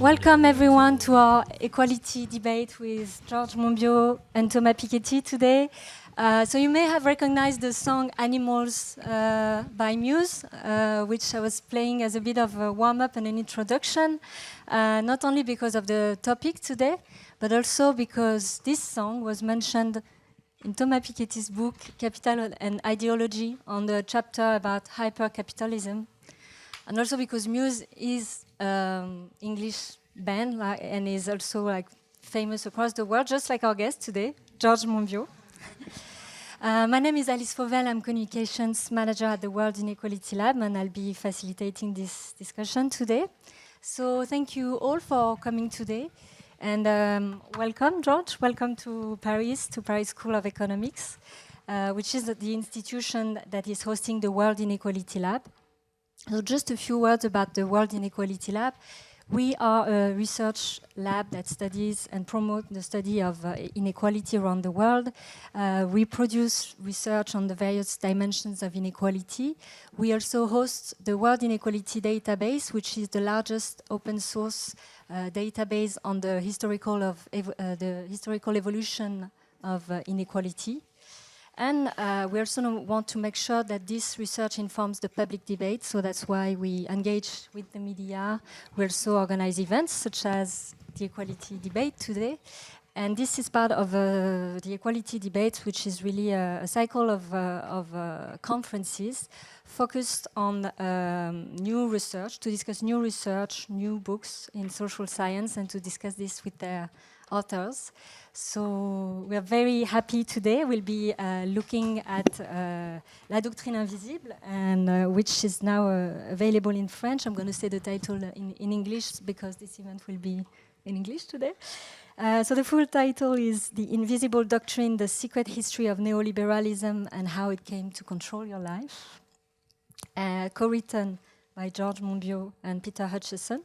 Welcome everyone to our equality debate with George Monbiot and Thomas Piketty today. So you may have recognized the song Animals by Muse, which I was playing as a bit of a warm-up and an introduction, not only because of the topic today, but also because this song was mentioned in Thomas Piketty's book, Capital and Ideology, on the chapter about hyper-capitalism. And also because Muse is English band and is also famous across the world, just like our guest today, George Monbiot. My name is Alice Fauvel. I'm Communications Manager at the World Inequality Lab, and I'll be facilitating this discussion today. So thank you all for coming today. And welcome, George. Welcome to Paris School of Economics, which is the institution that is hosting the World Inequality Lab. So just a few words about the World Inequality Lab. We are a research lab that studies and promotes the study of inequality around the world. We produce research on the various dimensions of inequality. We also host the World Inequality Database, which is the largest open source database on the historical evolution of inequality. And we also want to make sure that this research informs the public debate, so that's why we engage with the media. We also organize events such as the Equality Debate today. And this is part of the Equality Debate, which is really a cycle of conferences focused on new research, to discuss new research, new books in social science, and to discuss this with their authors. So we are very happy today. We'll be looking at La Doctrine Invisible, and which is now available in French. I'm going to say the title in English because this event will be in English today. So the full title is The Invisible Doctrine, the Secret History of Neoliberalism and How It Came to Control Your Life. Co-written by George Monbiot and Peter Hutchison.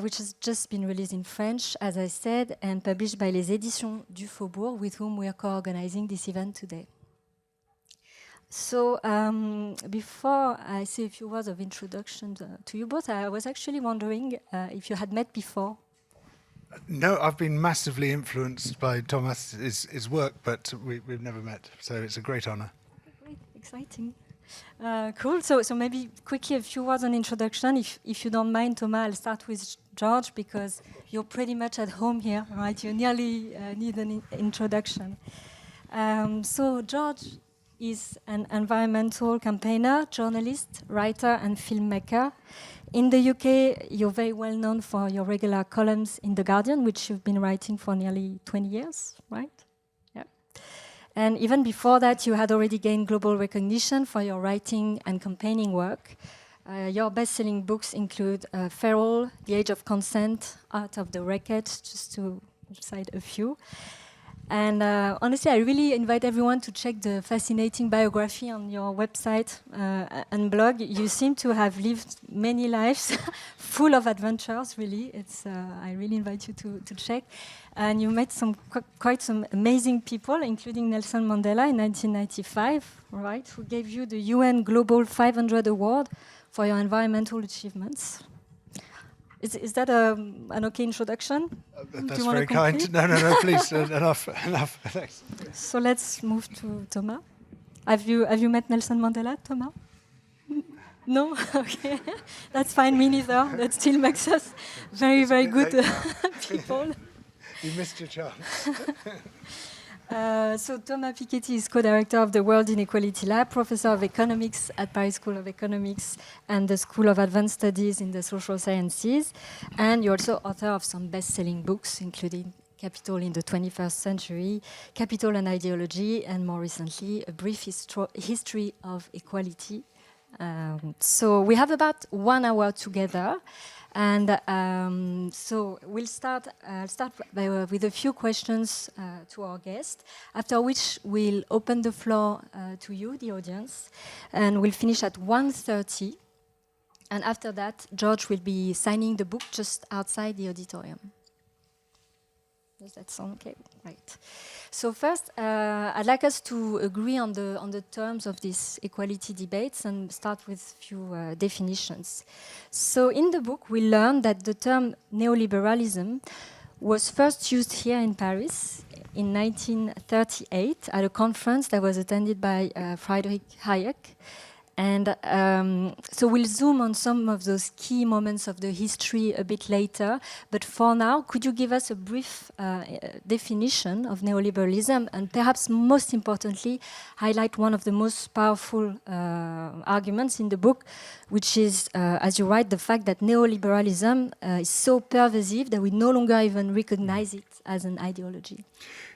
Which has just been released in French, as I said, and published by Les Éditions du Faubourg, with whom we are co-organizing this event today. So before I say a few words of introduction to you both, I was actually wondering if you had met before. No, I've been massively influenced by Thomas's work, but we've never met, so it's a great honor. Great, exciting. Cool. So maybe quickly a few words on introduction. If you don't mind, Thomas, I'll start with George because you're pretty much at home here, right? You nearly need an introduction. So George is an environmental campaigner, journalist, writer, and filmmaker. In the UK, you're very well known for your regular columns in The Guardian, which you've been writing for nearly 20 years, right? And even before that, you had already gained global recognition for your writing and campaigning work. Your best-selling books include Fauvel, The Age of Consent, Art of the Wreckage, just to cite a few. And honestly, I really invite everyone to check the fascinating biography on your website and blog. You seem to have lived many lives, full of adventures, really. I really invite you to check. And you met quite some amazing people, including Nelson Mandela in 1995, right, who gave you the UN Global 500 Award for your environmental achievements. Is that an okay introduction? That's very kind. No, please, enough. Thanks. So let's move to Thomas. Have you met Nelson Mandela, Thomas? No? Okay. That's fine, me neither. That still makes us very, very good people. You missed your chance. So Thomas Piketty is co-director of the World Inequality Lab, professor of economics at Paris School of Economics and the School of Advanced Studies in the Social Sciences. And you're also author of some best-selling books, including Capital in the 21st Century, Capital and Ideology, and more recently, A Brief History of Equality. So we have about 1 hour together. And so we'll start with a few questions to our guest, after which we'll open the floor to you, the audience, and we'll finish at 1:30. And after that, George will be signing the book just outside the auditorium. Does that sound okay? Right. So first, I'd like us to agree on the terms of these equality debates and start with a few definitions. So in the book, we learn that the term neoliberalism was first used here in Paris in 1938 at a conference that was attended by Friedrich Hayek. And so we'll zoom on some of those key moments of the history a bit later. But for now, could you give us a brief definition of neoliberalism and perhaps most importantly, highlight one of the most powerful arguments in the book, which is, as you write, the fact that neoliberalism is so pervasive that we no longer even recognize it as an ideology.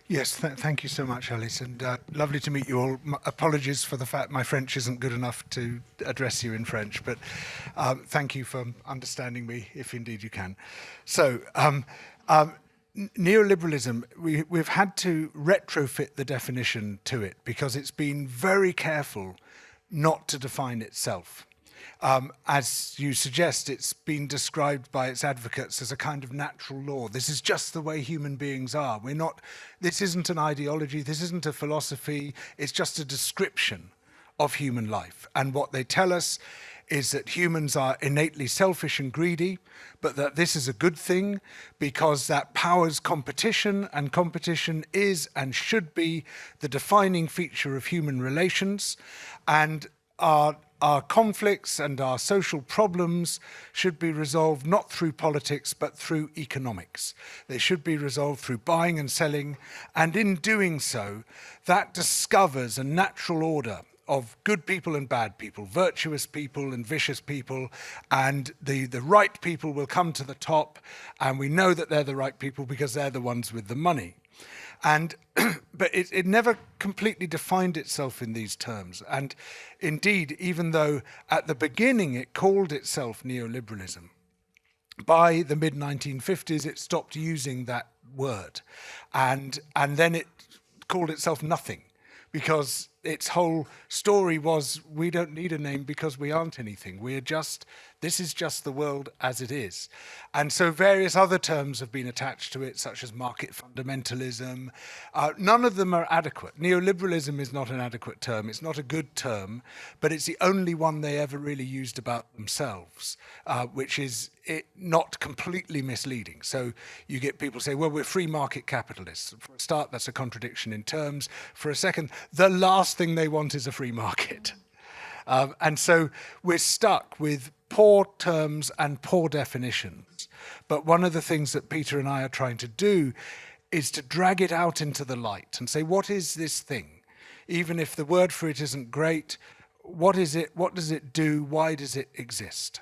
Yes, thank you so much, Alice, and lovely to meet you all. Apologies for the fact my French isn't good enough to address you in French, but thank you for understanding me, if indeed you can. So, neoliberalism, we've had to retrofit the definition to it because it's been very careful not to define itself. As you suggest, it's been described by its advocates as a kind of natural law. This is just the way human beings are. This isn't an ideology, this isn't a philosophy, it's just a description of human life. And what they tell us is that humans are innately selfish and greedy, but that this is a good thing because that powers competition, and competition is and should be the defining feature of human relations. And our conflicts and our social problems should be resolved not through politics, but through economics. They should be resolved through buying and selling, and in doing so, that discovers a natural order of good people and bad people, virtuous people and vicious people, and the right people will come to the top, and we know that they're the right people because they're the ones with the money. And but it never completely defined itself in these terms. And indeed, even though at the beginning it called itself neoliberalism, by the mid-1950s it stopped using that word. And then it called itself nothing, because its whole story was, we don't need a name because we aren't anything. This is just the world as it is. And so various other terms have been attached to it, such as market fundamentalism. None of them are adequate. Neoliberalism is not an adequate term. It's not a good term, but it's the only one they ever really used about themselves, which is not completely misleading. So you get people say, well, we're free market capitalists. For a start, that's a contradiction in terms. For a second, the last thing they want is a free market. And so we're stuck with poor terms and poor definitions. But one of the things that Peter and I are trying to do is to drag it out into the light and say, what is this thing? Even if the word for it isn't great, what is it? What does it do? Why does it exist?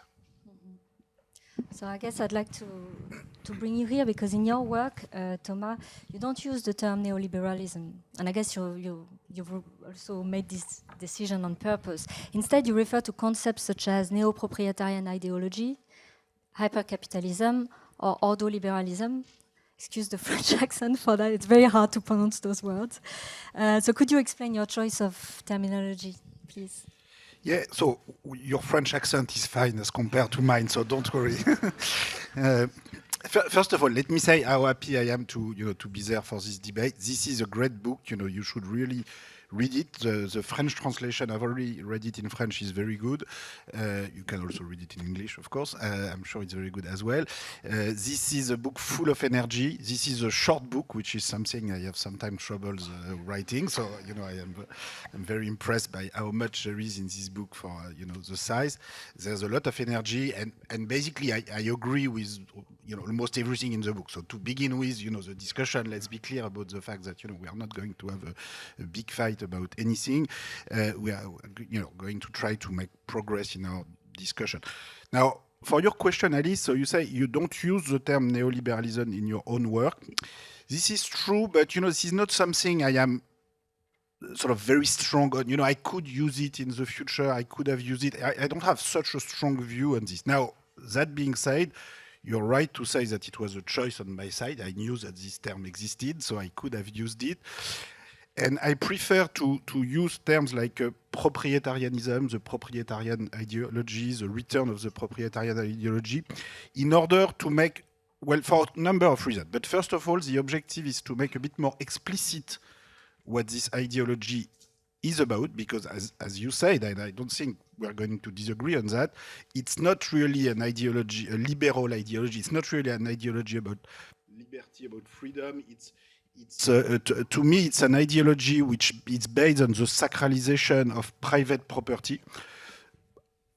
So I guess I'd like to bring you here because in your work, Thomas, you don't use the term neoliberalism, and I guess you've also made this decision on purpose. Instead, you refer to concepts such as neo-proprietarian ideology, hypercapitalism, or ordoliberalism. Excuse the French accent for that; it's very hard to pronounce those words. So could you explain your choice of terminology, please? Yeah, so your French accent is fine as compared to mine, so don't worry. First of all, let me say how happy I am to be there for this debate. This is a great book. You should really read it. The French translation, I've already read it in French, is very good. You can also read it in English, of course. I'm sure it's very good as well. This is a book full of energy. This is a short book, which is something I have sometimes troubles writing. So, I'm very impressed by how much there is in this book for, the size. There's a lot of energy. And basically, I agree with, almost everything in the book. So to begin with, the discussion, let's be clear about the fact that, we are not going to have a big fight about anything. We are, going to try to make progress in our discussion. Now, for your question, Alice, so you say you don't use the term neoliberalism in your own work. This is true, but, this is not something I am sort of very strong on. I could use it in the future. I could have used it. I don't have such a strong view on this. Now, that being said, you're right to say that it was a choice on my side. I knew that this term existed, so I could have used it. And I prefer to use terms like proprietarianism, the proprietarian ideology, the return of the proprietarian ideology, in order to make Well, for a number of reasons. But first of all, the objective is to make a bit more explicit what this ideology is about, because as you said, and I don't think we're going to disagree on that, it's not really an ideology, a liberal ideology. It's not really an ideology about liberty, about freedom. To me, it's an ideology which is based on the sacralization of private property.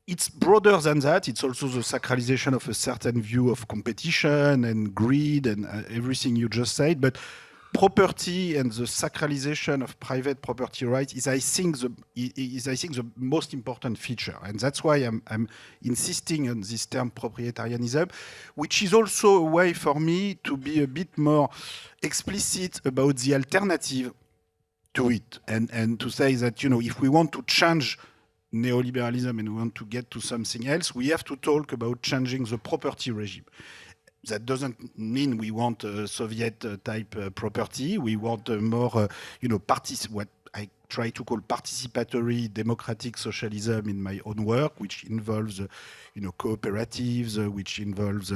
It's broader than that. It's also the sacralization of a certain view of competition and greed and everything you just said. But property and the sacralization of private property rights is, I think, the most important feature, and that's why I'm insisting on this term proprietarianism, which is also a way for me to be a bit more explicit about the alternative to it, and to say that, you know, if we want to change neoliberalism and we want to get to something else, we have to talk about changing the property regime. That doesn't mean we want a Soviet-type property. We want more, what I try to call participatory democratic socialism in my own work, which involves, cooperatives, which involves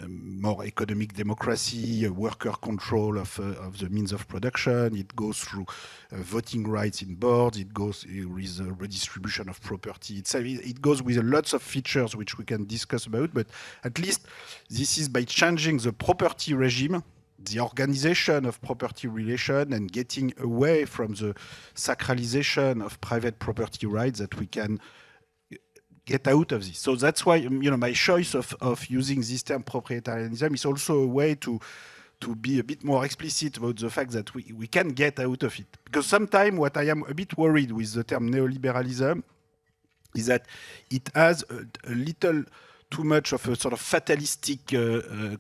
more economic democracy, worker control of the means of production. It goes through voting rights in boards. It goes with redistribution of property. It goes with lots of features which we can discuss about, but at least this is by changing the property regime, the organization of property relation, and getting away from the sacralization of private property rights that we can get out of this. So that's why, my choice of using this term proprietarianism is also a way to be a bit more explicit about the fact that we can get out of it. Because sometimes what I am a bit worried with the term neoliberalism is that it has a little too much of a sort of fatalistic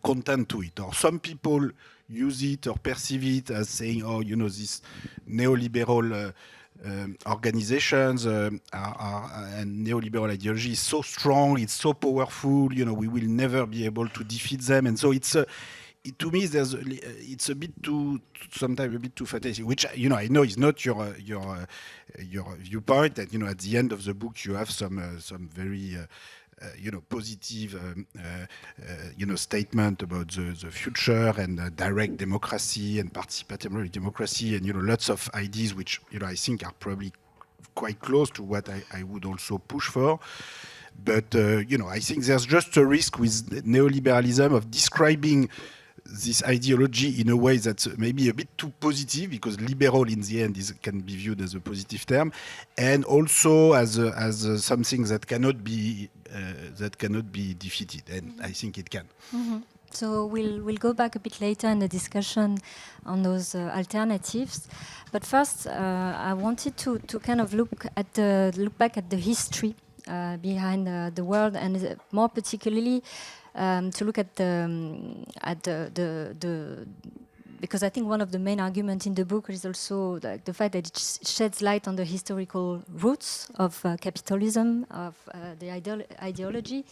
content to it. Or some people use it or perceive it as saying, these neoliberal organizations and neoliberal ideology is so strong, it's so powerful, we will never be able to defeat them. And so to me, it's a bit too, sometimes a bit too fatalistic, which, I know is not your viewpoint. That, at the end of the book, you have some very positive, statement about the future and direct democracy and participatory democracy, and lots of ideas which I think are probably quite close to what I would also push for. But I think there's just a risk with neoliberalism of describing this ideology in a way that's maybe a bit too positive, because liberal in the end can be viewed as a positive term, and also as something that cannot be defeated. And I think it can. Mm-hmm. So we'll go back a bit later in the discussion on those alternatives. But first, I wanted to kind of look back at the history behind the world, and more particularly to look at the because I think one of the main arguments in the book is also the fact that it sheds light on the historical roots of capitalism, of the ideology,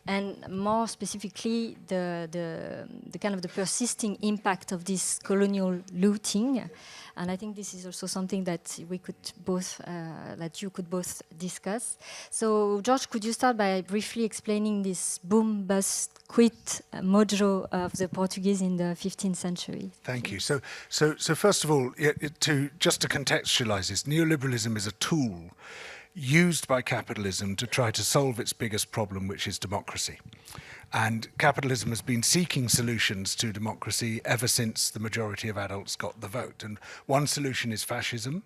and more specifically the kind of the persisting impact of this colonial looting. And I think this is also something that we could both, that you could both discuss. So, George, could you start by briefly explaining this boom, bust, quit mojo of the Portuguese in the 15th century? Thank you. So first of all, to contextualize this, neoliberalism is a tool used by capitalism to try to solve its biggest problem, which is democracy. And capitalism has been seeking solutions to democracy ever since the majority of adults got the vote. And one solution is fascism,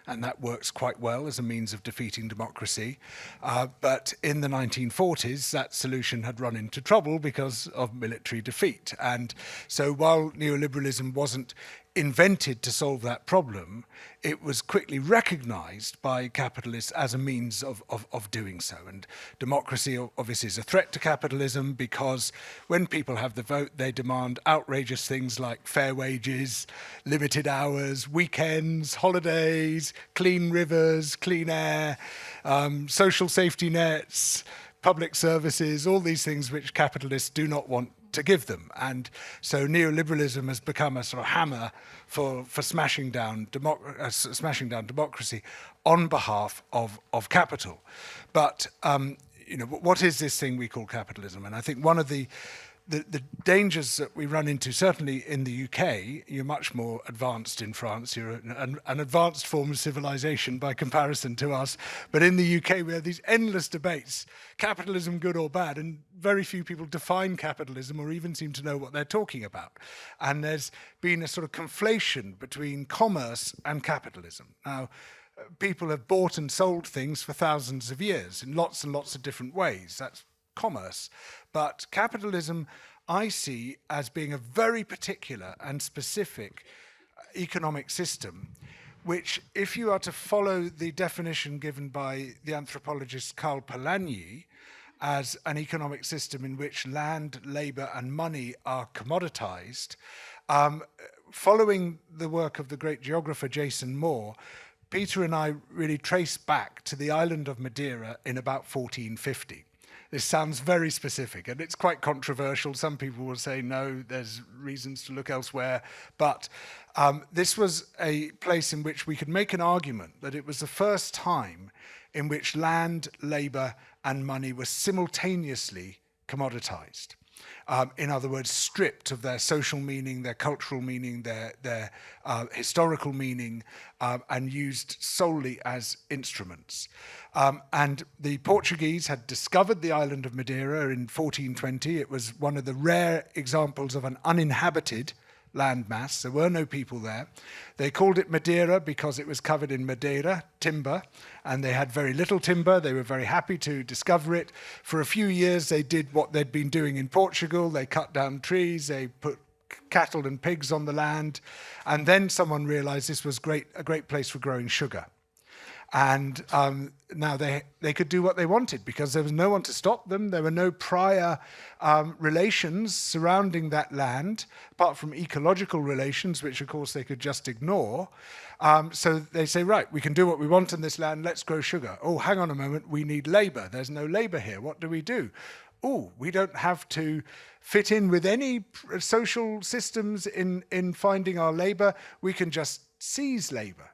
and that works quite well as a means of defeating democracy. But in the 1940s, that solution had run into trouble because of military defeat. And so while neoliberalism wasn't invented to solve that problem, it was quickly recognized by capitalists as a means of doing so. And democracy obviously is a threat to capitalism, because when people have the vote, they demand outrageous things like fair wages, limited hours, weekends, holidays, clean rivers, clean air, social safety nets, public services, all these things which capitalists do not want to give them. And so neoliberalism has become a sort of hammer for smashing down democracy on behalf of capital. But what is this thing we call capitalism? And I think one of the dangers that we run into, certainly in the UK, you're much more advanced in France, you're an advanced form of civilization by comparison to us, but in the UK we have these endless debates, capitalism good or bad, and very few people define capitalism or even seem to know what they're talking about. And there's been a sort of conflation between commerce and capitalism. Now, people have bought and sold things for thousands of years in lots and lots of different ways. That's commerce. But capitalism, I see as being a very particular and specific economic system, which, if you are to follow the definition given by the anthropologist Karl Polanyi as an economic system in which land, labor, and money are commoditized, following the work of the great geographer Jason Moore, Peter and I really trace back to the island of Madeira in about 1450. This sounds very specific, and it's quite controversial. Some people will say, no, there's reasons to look elsewhere. But this was a place in which we could make an argument that it was the first time in which land, labor, and money were simultaneously commoditized. In other words, stripped of their social meaning, their cultural meaning, their historical meaning, and used solely as instruments. And the Portuguese had discovered the island of Madeira in 1420. It was one of the rare examples of an uninhabited landmass. There were no people there. They called it Madeira because it was covered in Madeira, timber, and they had very little timber. They were very happy to discover it. For a few years, they did what they'd been doing in Portugal. They cut down trees, they put cattle and pigs on the land, and then someone realized this was a great place for growing sugar. And now they could do what they wanted because there was no one to stop them. There were no prior relations surrounding that land, apart from ecological relations, which of course they could just ignore. So they say, right, we can do what we want in this land, let's grow sugar. Oh, hang on a moment, we need labor. There's no labor here, what do? Oh, we don't have to fit in with any social systems in finding our labor, we can just seize labor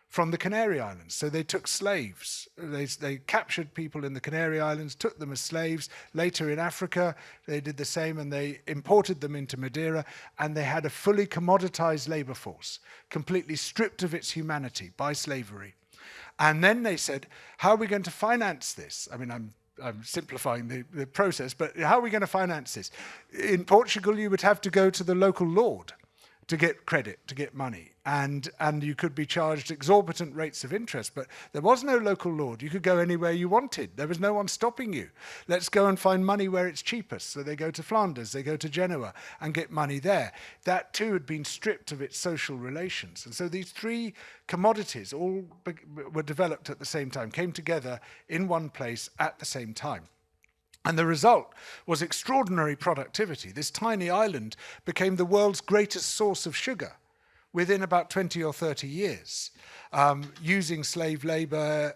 from the Canary Islands. So they took slaves. They captured people in the Canary Islands, took them as slaves. Later in Africa, they did the same, and they imported them into Madeira, and they had a fully commoditized labor force, completely stripped of its humanity by slavery. And then they said, how are we going to finance this? I mean, I'm simplifying the process, but how are we going to finance this? In Portugal, you would have to go to the local lord to get credit, to get money. And you could be charged exorbitant rates of interest, but there was no local lord. You could go anywhere you wanted. There was no one stopping you. Let's go and find money where it's cheapest. So they go to Flanders, they go to Genoa and get money there. That too had been stripped of its social relations. And so these three commodities all were developed at the same time, came together in one place at the same time. And the result was extraordinary productivity. This tiny island became the world's greatest source of sugar within about 20 or 30 years, using slave labor,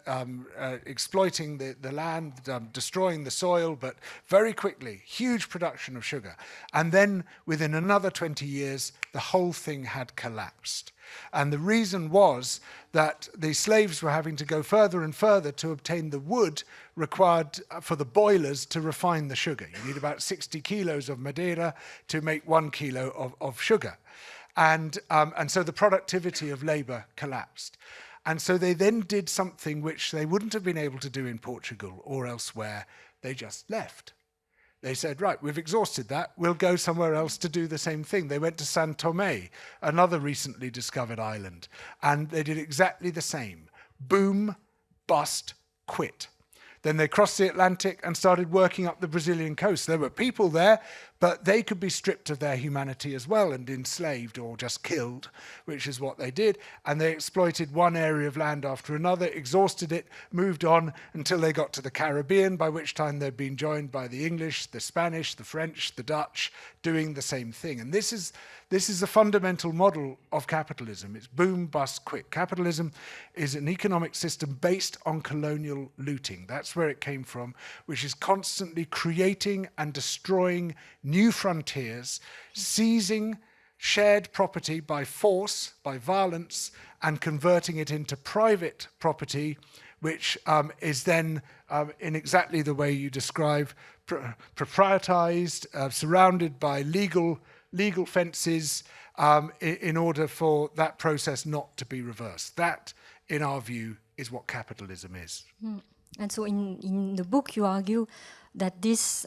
exploiting the land, destroying the soil, but very quickly, huge production of sugar. And then within another 20 years, the whole thing had collapsed. And the reason was that the slaves were having to go further and further to obtain the wood required for the boilers to refine the sugar. You need about 60 kilos of Madeira to make 1 kilo of sugar. And so the productivity of labor collapsed. And so they then did something which they wouldn't have been able to do in Portugal or elsewhere. They just left. They said, right, we've exhausted that. We'll go somewhere else to do the same thing. They went to San Tomé, another recently discovered island, and they did exactly the same. Boom, bust, quit. Then they crossed the Atlantic and started working up the Brazilian coast. There were people there, but they could be stripped of their humanity as well and enslaved or just killed, which is what they did. And they exploited one area of land after another, exhausted it, moved on until they got to the Caribbean, by which time they'd been joined by the English, the Spanish, the French, the Dutch, doing the same thing. And this is the fundamental model of capitalism. It's boom, bust, quit. Capitalism is an economic system based on colonial looting. That's where it came from, which is constantly creating and destroying new frontiers, seizing shared property by force, by violence, and converting it into private property which is then, in exactly the way you describe, proprietized, surrounded by legal fences, in order for that process not to be reversed. That, in our view, is what capitalism is. And so in the book you argue that this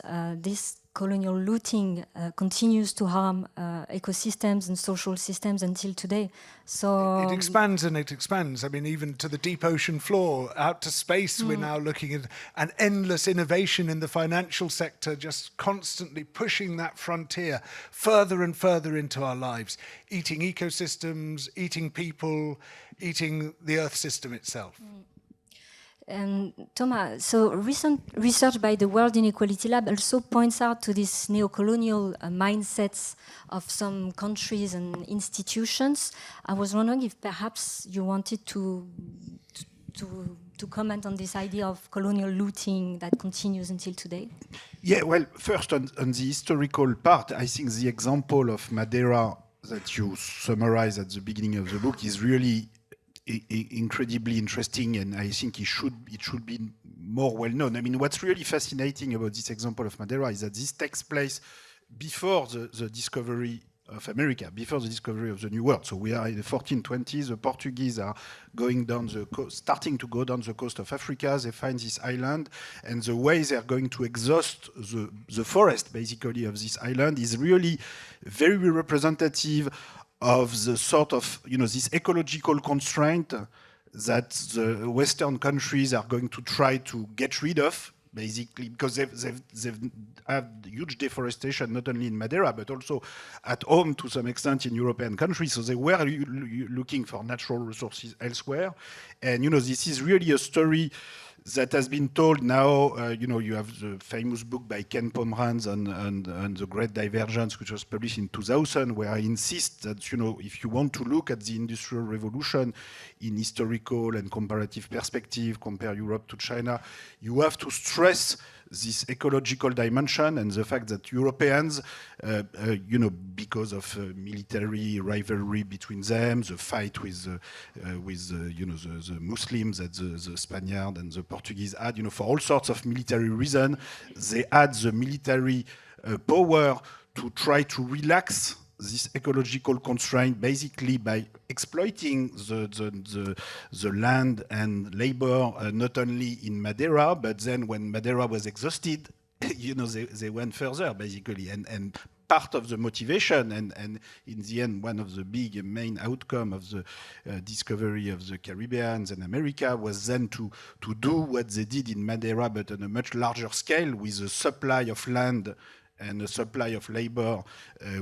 colonial looting continues to harm ecosystems and social systems until today. So it expands and it expands. I mean, even to the deep ocean floor, out to space, we're now looking at an endless innovation in the financial sector, just constantly pushing that frontier further and further into our lives, eating ecosystems, eating people, eating the Earth system itself. And Thomas, so recent research by the World Inequality Lab also points out to these neo-colonial mindsets of some countries and institutions. I was wondering if perhaps you wanted to comment on this idea of colonial looting that continues until today. Yeah, well, first on the historical part, I think the example of Madeira that you summarize at the beginning of the book is really incredibly interesting, and I think it should be more well known. I mean, what's really fascinating about this example of Madeira is that this takes place before the discovery of America, before the discovery of the New World. So we are in the 1420s. The Portuguese are going down the coast, starting to go down the coast of Africa. They find this island, and the way they are going to exhaust the forest, basically, of this island is really very representative of the sort of, this ecological constraint that the Western countries are going to try to get rid of, basically, because they've had huge deforestation, not only in Madeira, but also at home to some extent in European countries. So they were looking for natural resources elsewhere. And, this is really a story that has been told now. You have the famous book by Ken Pomeranz on the Great Divergence, which was published in 2000, where I insist that, if you want to look at the Industrial Revolution in historical and comparative perspective, compare Europe to China, you have to stress this ecological dimension and the fact that Europeans, because of military rivalry between them, the fight with the Muslims that the Spaniards and the Portuguese had, for all sorts of military reasons, they had the military power to try to relax this ecological constraint, basically by exploiting the land and labor, not only in Madeira, but then when Madeira was exhausted, they went further, basically. And part of the motivation, and in the end, one of the big main outcome of the discovery of the Caribbean and America was then to do what they did in Madeira, but on a much larger scale, with a supply of land and a supply of labor,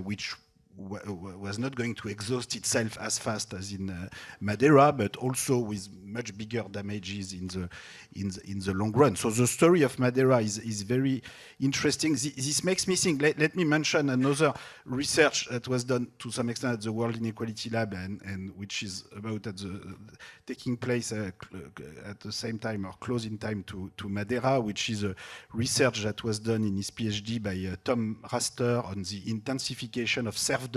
which was not going to exhaust itself as fast as in Madeira, but also with much bigger damages in the long run. So the story of Madeira is very interesting. This makes me think. Let me mention another research that was done to some extent at the World Inequality Lab, and which is about taking place at the same time or close in time to Madeira, which is a research that was done in his PhD by Tom Raster on the intensification of serfdom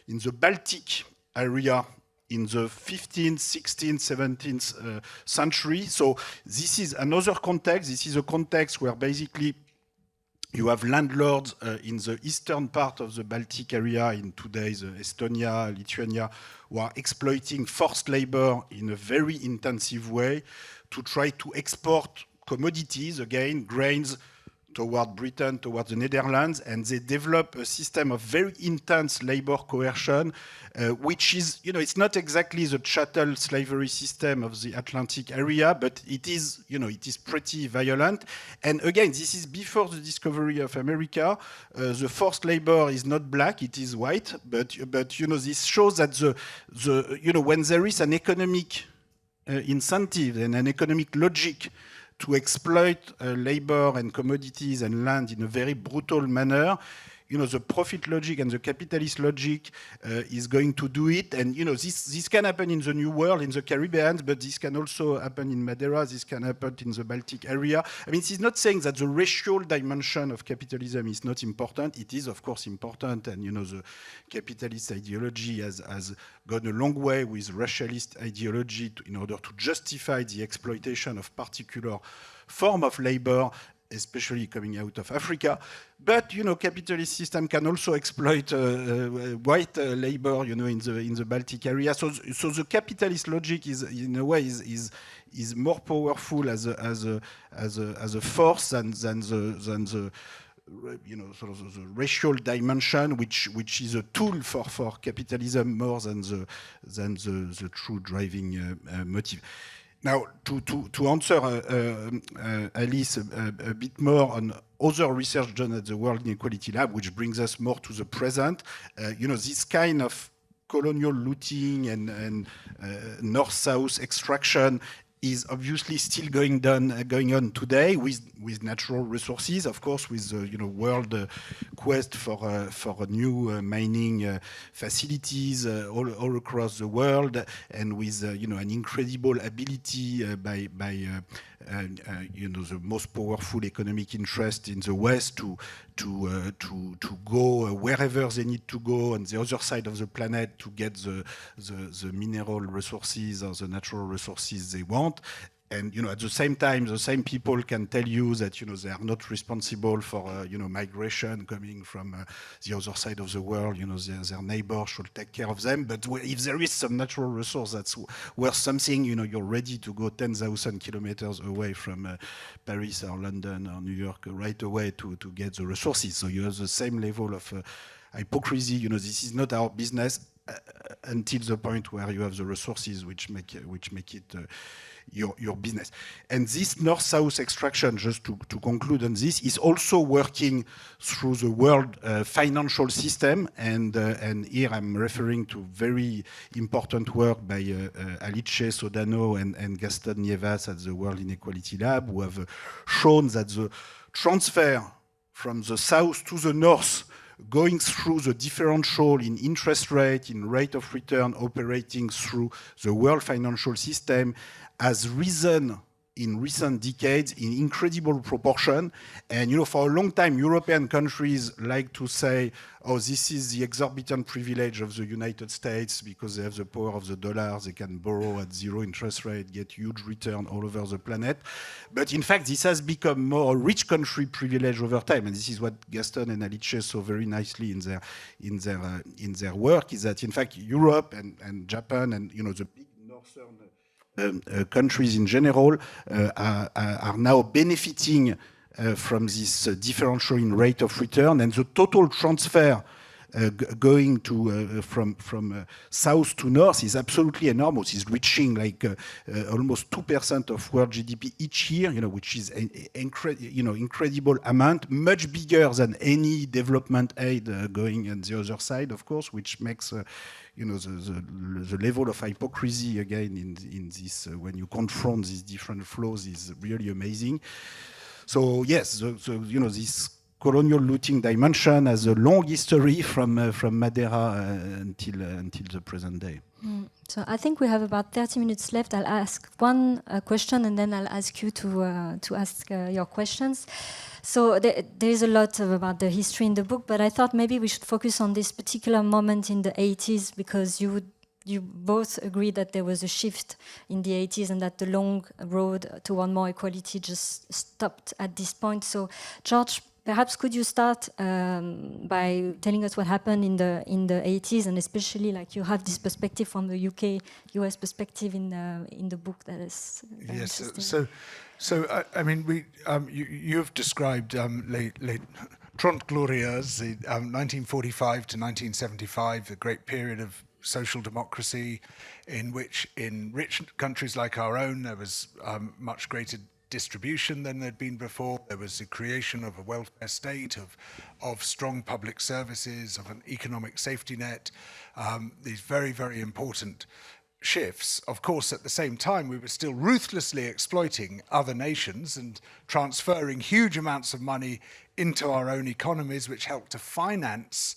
in the Baltic area in the 15th, 16th, 17th century. So this is another context. This is a context where basically you have landlords in the eastern part of the Baltic area, in today's Estonia, Lithuania, who are exploiting forced labor in a very intensive way to try to export commodities, again, grains, toward Britain, toward the Netherlands, and they develop a system of very intense labor coercion, which is, it's not exactly the chattel slavery system of the Atlantic area, but it is pretty violent. And again, this is before the discovery of America. The forced labor is not black; it is white. But this shows that when there is an economic incentive and an economic logic to exploit labor and commodities and land in a very brutal manner, the profit logic and the capitalist logic is going to do it. And, this can happen in the New World, in the Caribbean, but this can also happen in Madeira, this can happen in the Baltic area. I mean, this is not saying that the racial dimension of capitalism is not important. It is, of course, important. And, the capitalist ideology has gone a long way with racialist ideology in order to justify the exploitation of particular form of labor, especially coming out of Africa. But, capitalist system can also exploit white labor, in the Baltic area. So the capitalist logic is, in a way, is more powerful as a force than the sort of the racial dimension, which is a tool for capitalism more than the true driving motive. Now, to answer Alice a bit more on other research done at the World Inequality Lab, which brings us more to the present, this kind of colonial looting and north-south extraction is obviously still going on today with natural resources, of course, with world quest for new mining facilities all across the world, and with an incredible ability by the most powerful economic interest in the West to go wherever they need to go on the other side of the planet to get the mineral resources or the natural resources they want. And at the same time, the same people can tell you that they are not responsible for migration coming from the other side of the world. Their neighbors should take care of them. But if there is some natural resource that's worth something, you're ready to go 10,000 kilometers away from Paris or London or New York right away to get the resources. So you have the same level of hypocrisy. This is not our business until the point where you have the resources which make it your business. And this north-south extraction, just to conclude on this, is also working through the world financial system. And here I'm referring to very important work by Alice Sodano and Gaston Nievas at the World Inequality Lab, who have shown that the transfer from the south to the north, going through the differential in interest rate, in rate of return operating through the world financial system, has risen in recent decades in incredible proportion. And, for a long time, European countries like to say, oh, this is the exorbitant privilege of the United States because they have the power of the dollar, they can borrow at zero interest rate, get huge return all over the planet. But in fact, this has become more a rich country privilege over time. And this is what Gaston and Alice saw very nicely in their work, is that in fact, Europe and Japan and, the big northern countries in general are now benefiting from this differential in rate of return, and the total transfer going to from south to north is absolutely enormous. It's reaching like almost 2% of world GDP each year, which is an incredible amount, much bigger than any development aid going on the other side, of course, which makes the level of hypocrisy again in this when you confront these different flows is really amazing. So yes, this colonial looting dimension has a long history from Madeira until the present day. So I think we have about 30 minutes left. I'll ask one question and then I'll ask you to ask your questions. So there is a lot about the history in the book, but I thought maybe we should focus on this particular moment in the 80s, because you both agree that there was a shift in the 80s and that the long road toward more equality just stopped at this point. So George, perhaps could you start by telling us what happened in the 80s, and especially like you have this perspective from the US perspective in the book that is very interesting. So I mean, you have described les Trente Glorieuses, 1945 to 1975, the great period of social democracy, in which in rich countries like our own there was much greater distribution than there'd been before. There was the creation of a welfare state, of strong public services, of an economic safety net, these very, very important shifts, of course, at the same time, we were still ruthlessly exploiting other nations and transferring huge amounts of money into our own economies, which helped to finance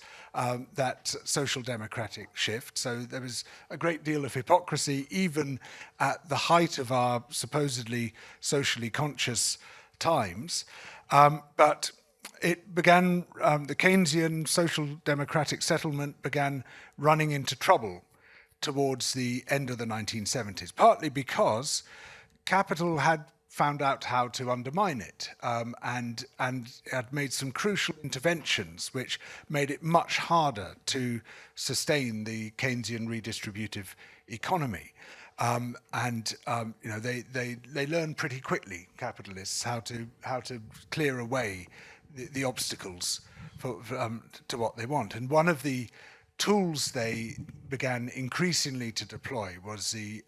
that social democratic shift. So there was a great deal of hypocrisy, even at the height of our supposedly socially conscious times. But it began, the Keynesian social democratic settlement began running into trouble towards the end of the 1970s, partly because capital had found out how to undermine it and had made some crucial interventions which made it much harder to sustain the Keynesian redistributive economy. They learn pretty quickly, capitalists, how to clear away the obstacles to what they want. And one of the tools they began increasingly to deploy was the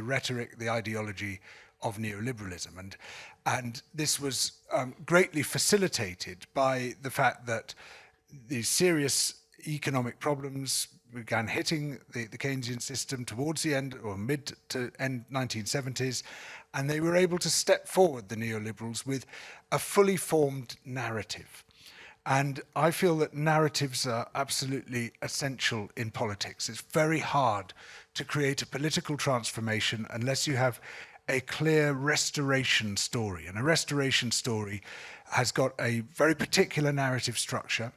rhetoric, the ideology of neoliberalism, and this was greatly facilitated by the fact that these serious economic problems began hitting the Keynesian system towards the end or mid to end 1970s, and they were able to step forward, the neoliberals, with a fully formed narrative. And I feel that narratives are absolutely essential in politics. It's very hard to create a political transformation unless you have a clear restoration story. And a restoration story has got a very particular narrative structure.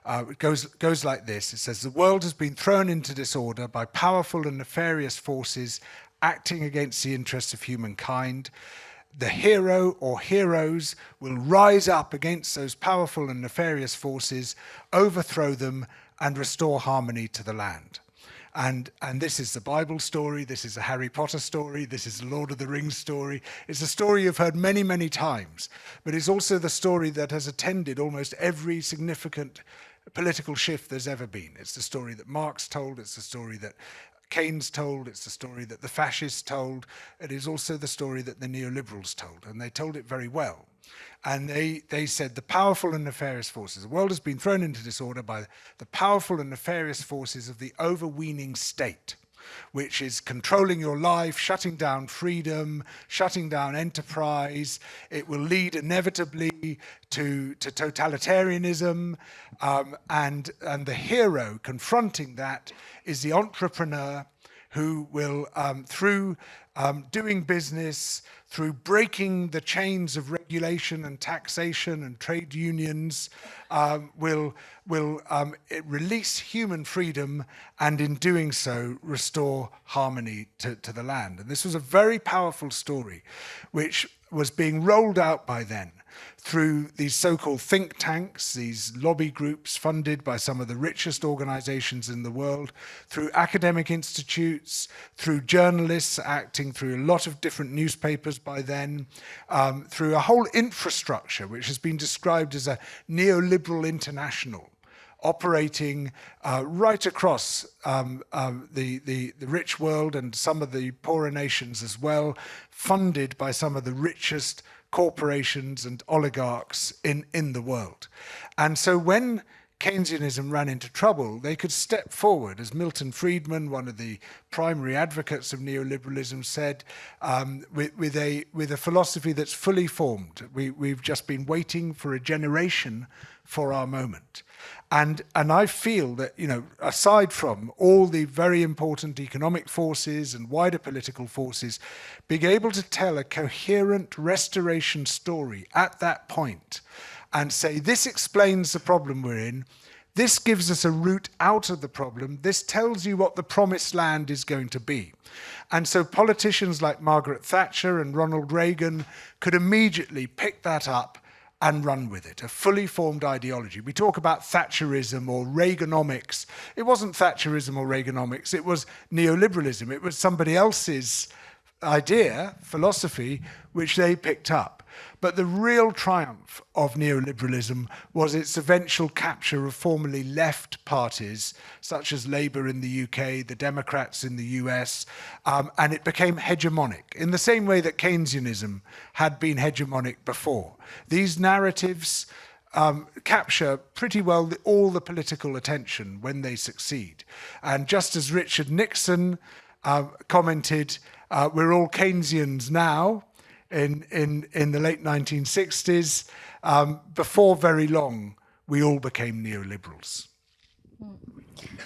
It goes like this. It says, the world has been thrown into disorder by powerful and nefarious forces acting against the interests of humankind. The hero or heroes will rise up against those powerful and nefarious forces, overthrow them, and restore harmony to the land. And this is the Bible story, this is a Harry Potter story, this is the Lord of the Rings story. It's a story you've heard many, many times, but it's also the story that has attended almost every significant political shift there's ever been. It's the story that Marx told, it's the story that Keynes told, it's the story that the fascists told, it is also the story that the neoliberals told, and they told it very well. And they said the powerful and nefarious forces, the world has been thrown into disorder by the powerful and nefarious forces of the overweening state, which is controlling your life, shutting down freedom, shutting down enterprise. It will lead inevitably to totalitarianism, and the hero confronting that is the entrepreneur who will, through doing business, through breaking the chains of regulation and taxation and trade unions, will release human freedom, and in doing so restore harmony to the land. And this was a very powerful story which was being rolled out by then through these so-called think tanks, these lobby groups funded by some of the richest organizations in the world, through academic institutes, through journalists acting through a lot of different newspapers by then, through a whole infrastructure which has been described as a neoliberal international, operating right across the rich world and some of the poorer nations as well, funded by some of the richest corporations and oligarchs in the world. And so when Keynesianism ran into trouble, they could step forward, as Milton Friedman, one of the primary advocates of neoliberalism, said, with a philosophy that's fully formed. We've just been waiting for a generation for our moment. And I feel that, aside from all the very important economic forces and wider political forces, being able to tell a coherent restoration story at that point and say, this explains the problem we're in, this gives us a route out of the problem, this tells you what the promised land is going to be. And so politicians like Margaret Thatcher and Ronald Reagan could immediately pick that up and run with it, a fully formed ideology. We talk about Thatcherism or Reaganomics. It wasn't Thatcherism or Reaganomics, it was neoliberalism. It was somebody else's idea, philosophy, which they picked up. But the real triumph of neoliberalism was its eventual capture of formerly left parties, such as Labour in the UK, the Democrats in the US, and it became hegemonic, in the same way that Keynesianism had been hegemonic before. These narratives capture pretty well all the political attention when they succeed. And just as Richard Nixon commented, we're all Keynesians now in the late 1960s. Before very long, we all became neoliberals.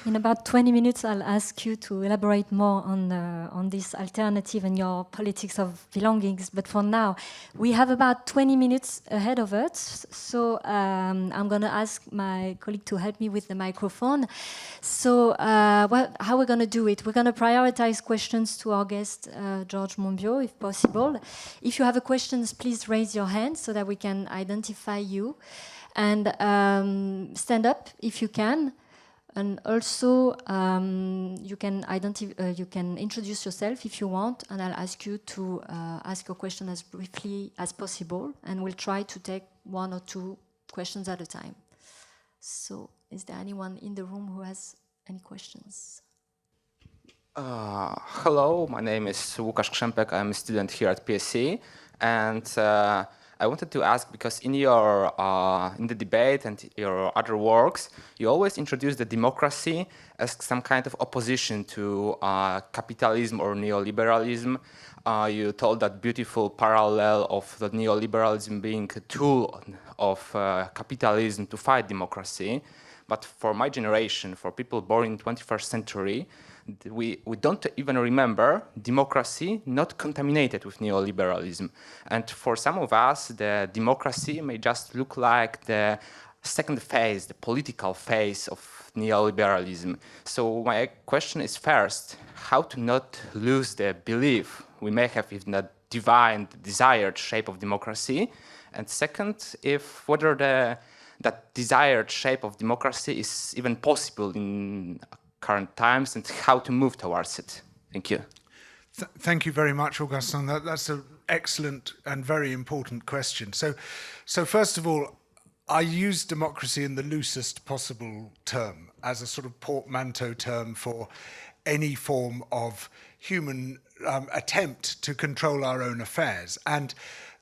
In about 20 minutes, I'll ask you to elaborate more on this alternative and your politics of belongings. But for now, we have about 20 minutes ahead of us. So I'm going to ask my colleague to help me with the microphone. So how we're going to do it? We're going to prioritize questions to our guest, George Monbiot, if possible. If you have questions, please raise your hand so that we can identify you. And stand up if you can. And also, you can introduce yourself if you want, and I'll ask you to ask your question as briefly as possible, and we'll try to take 1 or 2 questions at a time. So, is there anyone in the room who has any questions? Hello, my name is Łukasz Krzempek. I'm a student here at PSC, and I wanted to ask, because in your in the debate and your other works, you always introduce the democracy as some kind of opposition to capitalism or neoliberalism. You told that beautiful parallel of the neoliberalism being a tool of capitalism to fight democracy. But for my generation, for people born in the 21st century, we don't even remember democracy not contaminated with neoliberalism. And for some of us, the democracy may just look like the second phase, the political phase of neoliberalism. So my question is, first, how to not lose the belief we may have in the divine, desired shape of democracy? And second, whether that desired shape of democracy is even possible in current times, and how to move towards it. Thank you. Thank you very much, Augustin. That's an excellent and very important question. So first of all, I use democracy in the loosest possible term, as a sort of portmanteau term for any form of human attempt to control our own affairs. And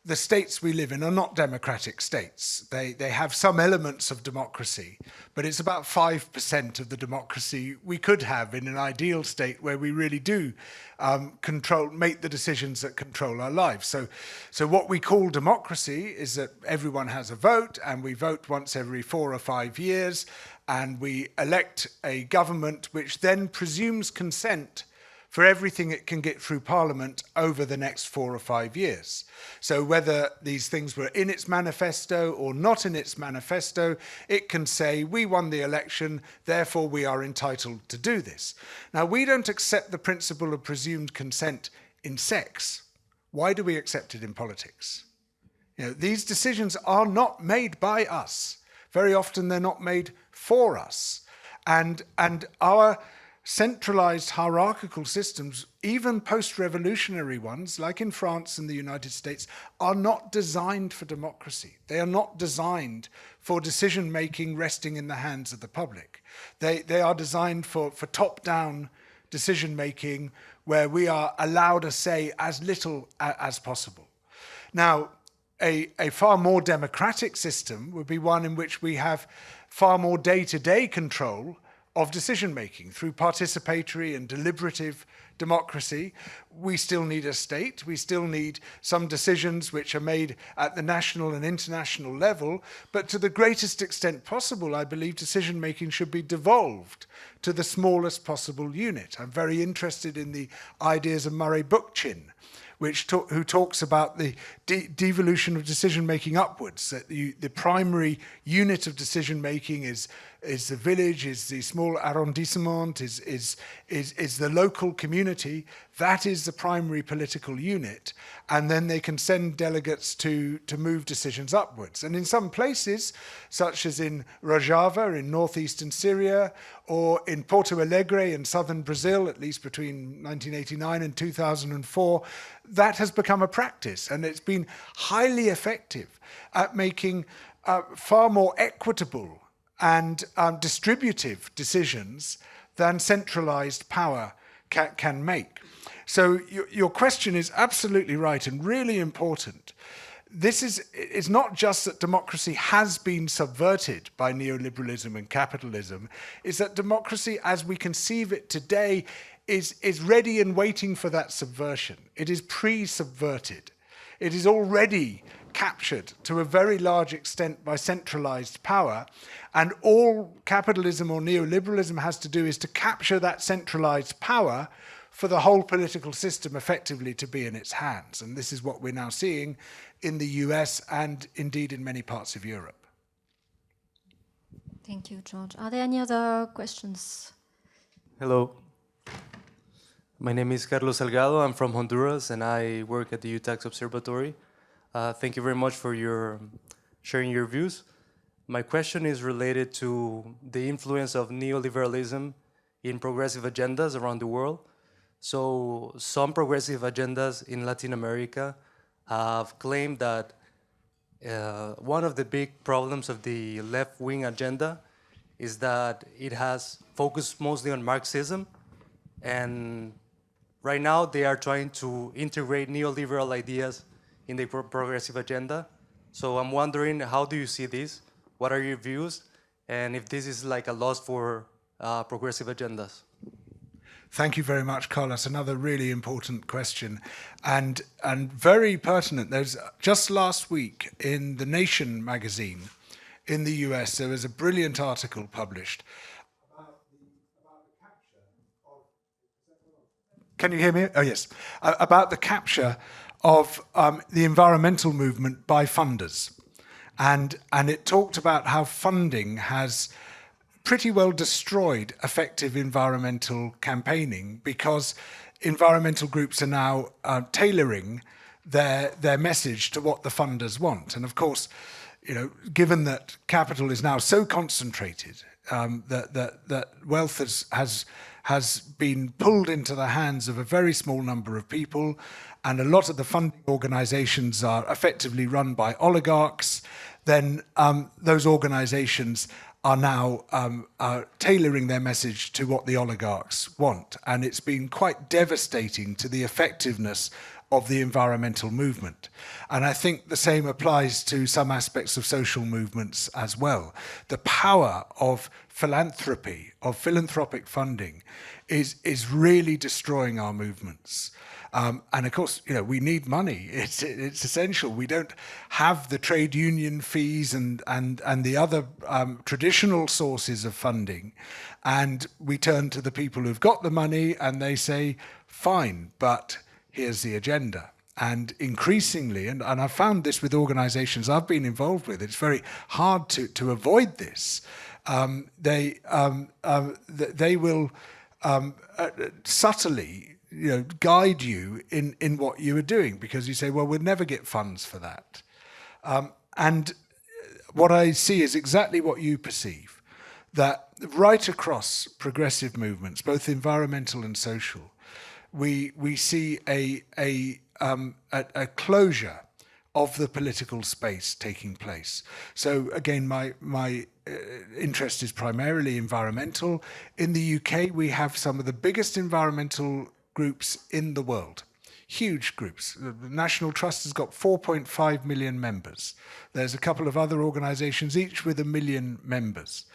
the states we live in are not democratic states. They have some elements of democracy, but it's about 5% of the democracy we could have in an ideal state where we really do make the decisions that control our lives. So what we call democracy is that everyone has a vote, and we vote once every 4 or 5 years, and we elect a government which then presumes consent for everything it can get through Parliament over the next 4 or 5 years. So whether these things were in its manifesto or not in its manifesto, it can say, we won the election, therefore we are entitled to do this. Now, we don't accept the principle of presumed consent in sex. Why do we accept it in politics? These decisions are not made by us. Very often they're not made for us. And our centralized hierarchical systems, even post-revolutionary ones, like in France and the United States, are not designed for democracy. They are not designed for decision-making resting in the hands of the public. They are designed for top-down decision-making where we are allowed a say as little as possible. Now, a far more democratic system would be one in which we have far more day-to-day control of decision-making through participatory and deliberative democracy. We still need a state. We still need some decisions which are made at the national and international level. But to the greatest extent possible, I believe decision-making should be devolved to the smallest possible unit. I'm very interested in the ideas of Murray Bookchin, who talks about the devolution of decision-making upwards, that the primary unit of decision-making is the village, is the small arrondissement, is the local community. That is the primary political unit. And then they can send delegates to move decisions upwards. And in some places, such as in Rojava in northeastern Syria, or in Porto Alegre in southern Brazil, at least between 1989 and 2004, that has become a practice. And it's been highly effective at making far more equitable and distributive decisions than centralized power can make. So your question is absolutely right and really important. It's not just that democracy has been subverted by neoliberalism and capitalism, it's that democracy as we conceive it today is ready and waiting for that subversion. It is pre-subverted. It is already captured to a very large extent by centralized power, and all capitalism or neoliberalism has to do is to capture that centralized power for the whole political system effectively to be in its hands. And this is what we're now seeing in the US and indeed in many parts of Europe. Thank you, George. Are there any other questions? Hello. My name is Carlos Salgado. I'm from Honduras, and I work at the UTAX Observatory. Thank you very much for sharing your views. My question is related to the influence of neoliberalism in progressive agendas around the world. So some progressive agendas in Latin America have claimed that one of the big problems of the left-wing agenda is that it has focused mostly on Marxism, and right now they are trying to integrate neoliberal ideas in the progressive agenda. So I'm wondering, how do you see this? What are your views? And if this is like a loss for progressive agendas? Thank you very much, Carlos. Another really important question and very pertinent. There's just last week in The Nation magazine in the US, there was a brilliant article published about the capture of... Can you hear me? Oh, yes. About the capture of the environmental movement by funders. And it talked about how funding has pretty well destroyed effective environmental campaigning, because environmental groups are now tailoring their message to what the funders want. And of course, you know, given that capital is now so concentrated, that wealth has been pulled into the hands of a very small number of people, and a lot of the funding organizations are effectively run by oligarchs, then those organizations are now tailoring their message to what the oligarchs want. And it's been quite devastating to the effectiveness of the environmental movement. And I think the same applies to some aspects of social movements as well. The power of philanthropy, of philanthropic funding, is really destroying our movements. And of course, you know, we need money. It's essential. We don't have the trade union fees and the other traditional sources of funding. And we turn to the people who've got the money and they say, fine, but here's the agenda. And increasingly, and I've found this with organizations I've been involved with, it's very hard to avoid this. They will subtly, you know, guide you in what you are doing, because you say, well, we'll never get funds for that. And what I see is exactly what you perceive, that right across progressive movements, both environmental and social, we see a closure of the political space taking place. So again, my interest is primarily environmental. In the UK, we have some of the biggest environmental groups in the world, huge groups. The National Trust has got 4.5 million members. There's a couple of other organizations, each with 1 million members.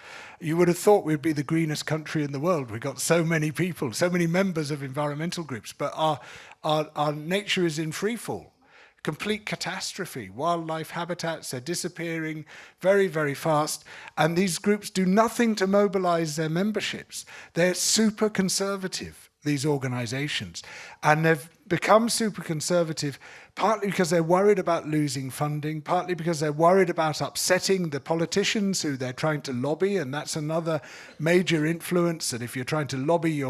You would have thought we'd be the greenest country in the world. We've got so many people, so many members of environmental groups, but our nature is in free fall. Complete catastrophe. Wildlife habitats are disappearing very, very fast. And these groups do nothing to mobilize their memberships. They're super conservative, these organizations. And they've become super conservative partly because they're worried about losing funding, partly because they're worried about upsetting the politicians who they're trying to lobby. And that's another major influence, that if you're trying to lobby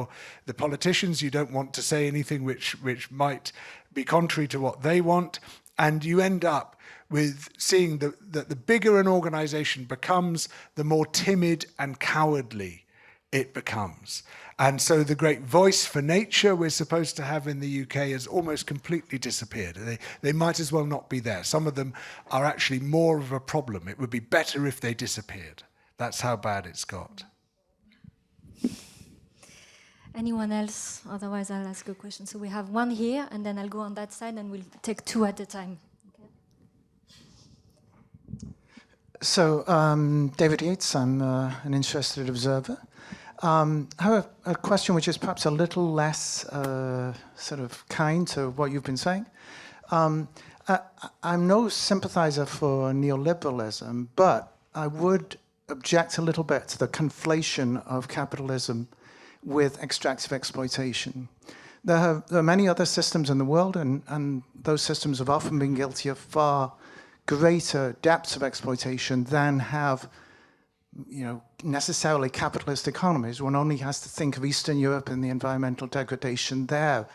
the politicians, you don't want to say anything which might be contrary to what they want, and you end up with seeing that the bigger an organization becomes, the more timid and cowardly it becomes. And so the great voice for nature we're supposed to have in the UK has almost completely disappeared. They might as well not be there. Some of them are actually more of a problem. It would be better if they disappeared. That's how bad it's got. Anyone else? Otherwise, I'll ask a question. So we have one here, and then I'll go on that side, and we'll take two at a time. Okay. So, David Yates, I'm an interested observer. I have a question which is perhaps a little less sort of kind to what you've been saying. I'm no sympathizer for neoliberalism, but I would object a little bit to the conflation of capitalism with extractive exploitation. There are many other systems in the world, and those systems have often been guilty of far greater depths of exploitation than have, necessarily capitalist economies. One only has to think of Eastern Europe and the environmental degradation there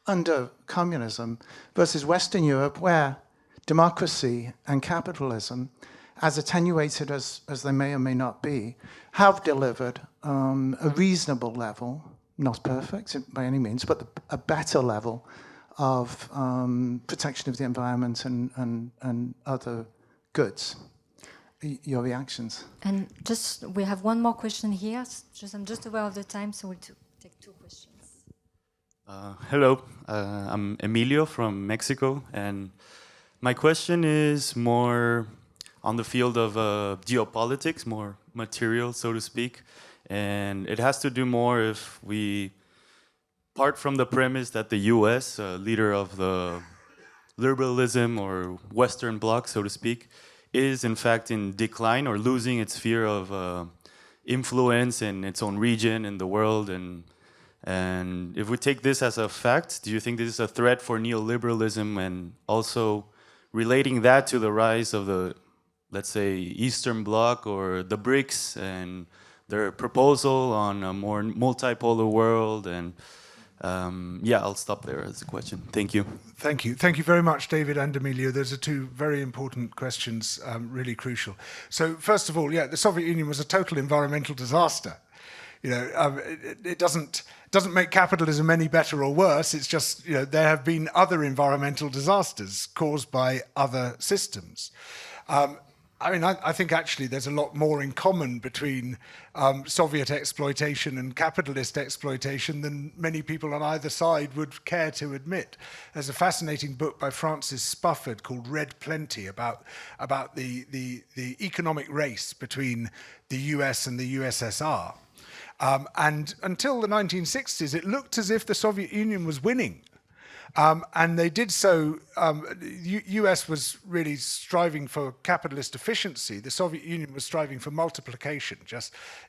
under communism versus Western Europe, where democracy and capitalism, as attenuated as they may or may not be, have delivered a reasonable level, not perfect by any means, but a better level of protection of the environment and other goods. Your reactions? And we have one more question here. I'm just aware of the time, so we'll take 2 questions. Hello, I'm Emilio from Mexico, and my question is more on the field of geopolitics, more material, so to speak, and it has to do more if we part from the premise that the US, leader of the liberalism or Western bloc, so to speak, is in fact in decline or losing its sphere of influence in its own region, in the world, and if we take this as a fact, do you think this is a threat for neoliberalism, and also relating that to the rise of the, let's say, Eastern Bloc or the BRICS and their proposal on a more multipolar world? And I'll stop there as a question. Thank you. Thank you. Thank you very much, David and Emilio. Those are 2 very important questions, really crucial. So first of all, the Soviet Union was a total environmental disaster. It doesn't make capitalism any better or worse. It's just, there have been other environmental disasters caused by other systems. I think actually there's a lot more in common between Soviet exploitation and capitalist exploitation than many people on either side would care to admit. There's a fascinating book by Francis Spufford called Red Plenty about the economic race between the US and the USSR. And until the 1960s, it looked as if the Soviet Union was winning. And they did so, the US was really striving for capitalist efficiency. The Soviet Union was striving for multiplication.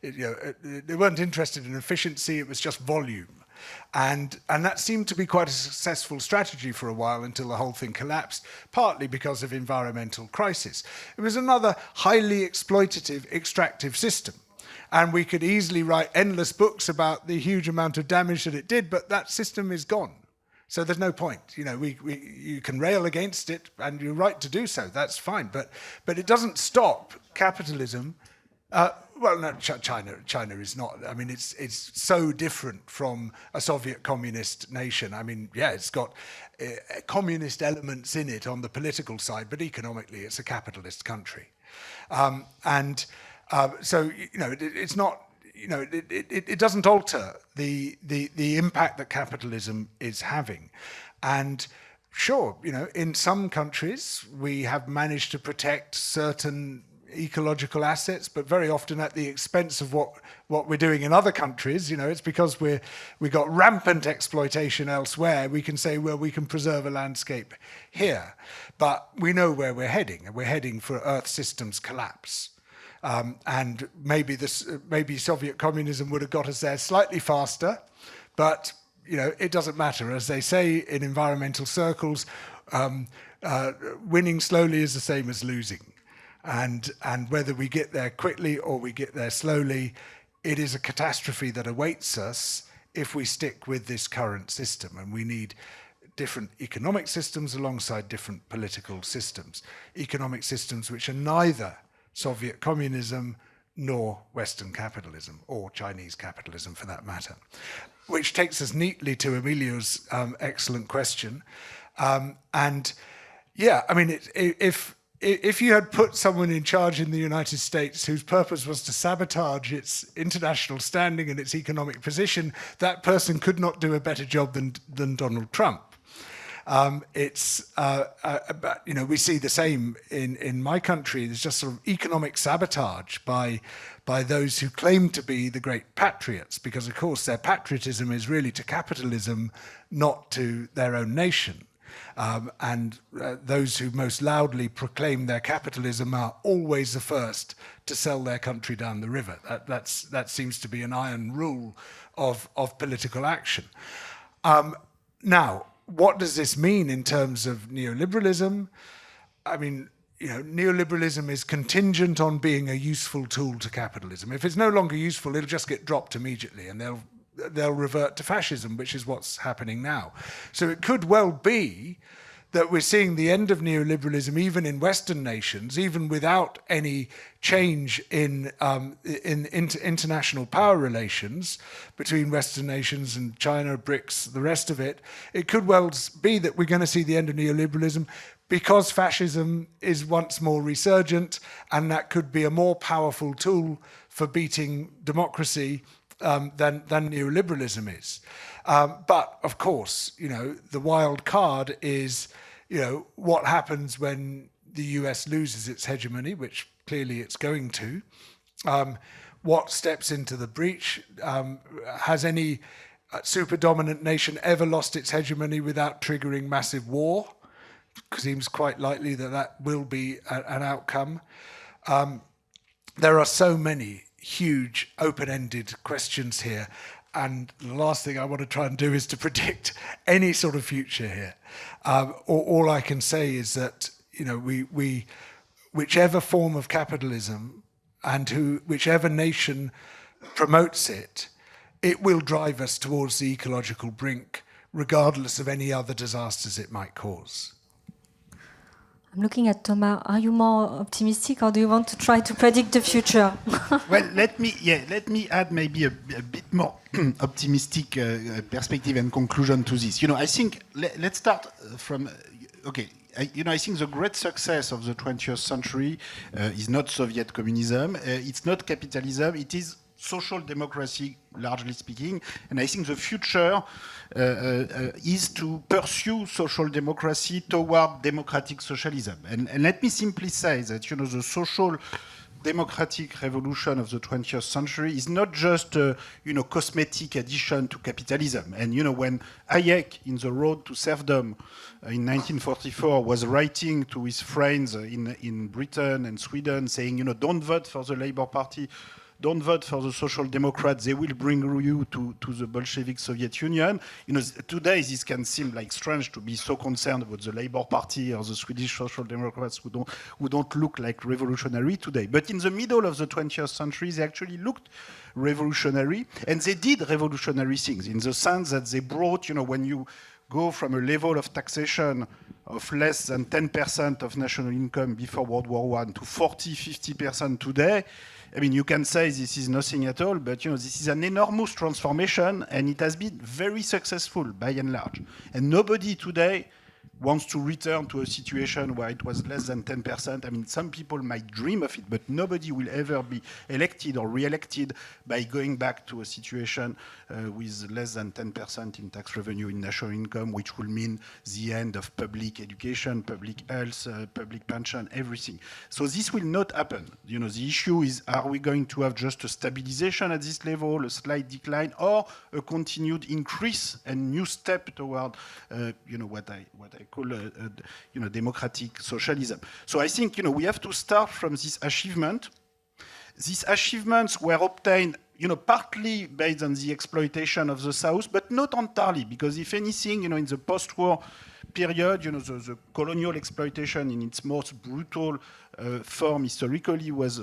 They weren't interested in efficiency, it was just volume. And that seemed to be quite a successful strategy for a while until the whole thing collapsed, partly because of environmental crisis. It was another highly exploitative, extractive system. And we could easily write endless books about the huge amount of damage that it did, but that system is gone. So there's no point. You can rail against it, and you're right to do so. That's fine, but it doesn't stop capitalism. China is not. It's so different from a Soviet communist nation. It's got communist elements in it on the political side, but economically, it's a capitalist country, so it's not. It doesn't alter the impact that capitalism is having. And sure, in some countries, we have managed to protect certain ecological assets, but very often at the expense of what we're doing in other countries. It's because we got rampant exploitation elsewhere. We can say, well, we can preserve a landscape here. But we know where we're heading, and we're heading for Earth systems collapse. And maybe Soviet communism would have got us there slightly faster, but it doesn't matter. As they say in environmental circles, winning slowly is the same as losing. And whether we get there quickly or we get there slowly, it is a catastrophe that awaits us if we stick with this current system. And we need different economic systems alongside different political systems. Economic systems which are neither Soviet communism nor Western capitalism, or Chinese capitalism for that matter. Which takes us neatly to Emilio's excellent question. If you had put someone in charge in the United States whose purpose was to sabotage its international standing and its economic position, that person could not do a better job than Donald Trump. But, we see the same in my country. There's just sort of economic sabotage by those who claim to be the great patriots, because of course their patriotism is really to capitalism, not to their own nation. Those who most loudly proclaim their capitalism are always the first to sell their country down the river. That seems to be an iron rule of political action. Now, what does this mean in terms of neoliberalism? I mean, neoliberalism is contingent on being a useful tool to capitalism. If it's no longer useful, it'll just get dropped immediately, and they'll revert to fascism, which is what's happening now. So it could well be that we're seeing the end of neoliberalism even in Western nations, even without any change in international power relations between Western nations and China, BRICS, the rest of it. It could well be that we're going to see the end of neoliberalism because fascism is once more resurgent, and that could be a more powerful tool for beating democracy than neoliberalism is. But of course, the wild card is, what happens when the US loses its hegemony, which clearly it's going to. What steps into the breach? Has any superdominant nation ever lost its hegemony without triggering massive war? Seems quite likely that will be an outcome. There are so many huge open-ended questions here, and the last thing I want to try and do is to predict any sort of future here. All I can say is that we whichever form of capitalism and whichever nation promotes it, it will drive us towards the ecological brink, regardless of any other disasters it might cause. I'm looking at Thomas. Are you more optimistic, or do you want to try to predict the future? Well, let me add maybe a bit more optimistic perspective and conclusion to this. I think let's start from I think the great success of the 20th century is not Soviet communism, it's not capitalism, it is social democracy, largely speaking. And I think the future is to pursue social democracy toward democratic socialism. And let me simply say that, the social democratic revolution of the 20th century is not just a cosmetic addition to capitalism. And when Hayek, in The Road to Serfdom in 1944, was writing to his friends in Britain and Sweden saying, don't vote for the Labour Party, don't vote for the Social Democrats, they will bring you to the Bolshevik Soviet Union. Today this can seem like strange to be so concerned about the Labour Party or the Swedish Social Democrats who don't look like revolutionary today. But in the middle of the 20th century, they actually looked revolutionary, and they did revolutionary things in the sense that they brought, when you go from a level of taxation of less than 10% of national income before World War I to 40-50% today, I mean, you can say this is nothing at all, but this is an enormous transformation, and it has been very successful by and large. And nobody today wants to return to a situation where it was less than 10%. I mean, some people might dream of it, but nobody will ever be elected or re-elected by going back to a situation with less than 10% in tax revenue in national income, which will mean the end of public education, public health, public pension, everything. So this will not happen. The issue is, are we going to have just a stabilization at this level, a slight decline, or a continued increase and new step toward, what I call democratic socialism. So I think we have to start from this achievement. These achievements were obtained partly based on the exploitation of the South, but not entirely, because if anything, in the post-war period, the colonial exploitation in its most brutal form historically was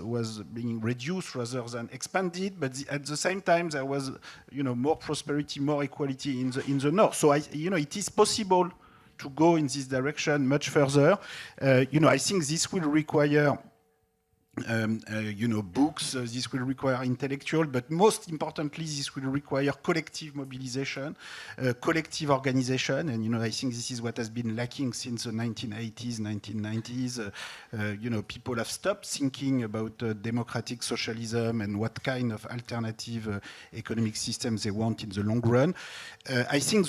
being reduced rather than expanded, but at the same time there was more prosperity, more equality in the North. So it is possible to go in this direction much further. I think this will require books, this will require intellectual, but most importantly, this will require collective mobilization, collective organization, and I think this is what has been lacking since the 1980s, 1990s. People have stopped thinking about democratic socialism and what kind of alternative economic systems they want in the long run. I think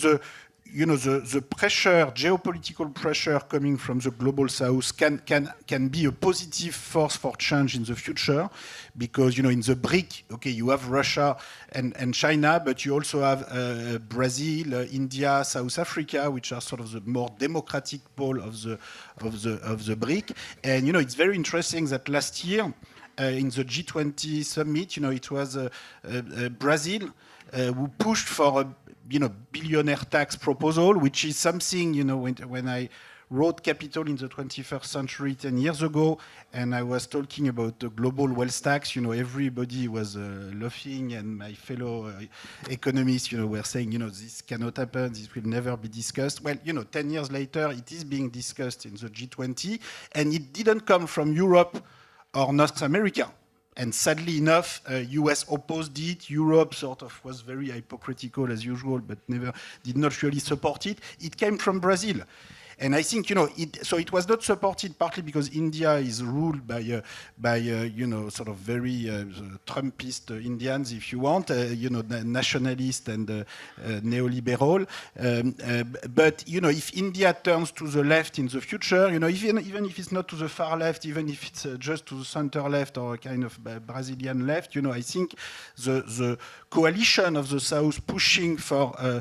you know, the pressure, geopolitical pressure coming from the global south can be a positive force for change in the future, because, you know, in the BRIC, okay, you have Russia and China, but you also have Brazil, India, South Africa, which are sort of the more democratic pole of the BRIC. And, you know, it's very interesting that last year in the G20 summit, you know, it was Brazil who pushed for a, you know, billionaire tax proposal, which is something, you know, when I wrote Capital in the 21st Century 10 years ago, and I was talking about the global wealth tax, you know, everybody was laughing, and my fellow economists, you know, were saying, you know, this cannot happen, this will never be discussed. Well, you know, 10 years later, it is being discussed in the G20, and it didn't come from Europe or North America. And sadly enough, US opposed it. Europe sort of was very hypocritical as usual, but did not really support it. It came from Brazil. And I think, you know, so it was not supported partly because India is ruled by you know, sort of very Trumpist Indians, if you want, you know, nationalist and neoliberal. But, you know, if India turns to the left in the future, you know, even if it's not to the far left, even if it's just to the center left or a kind of Brazilian left, you know, I think the coalition of the South pushing for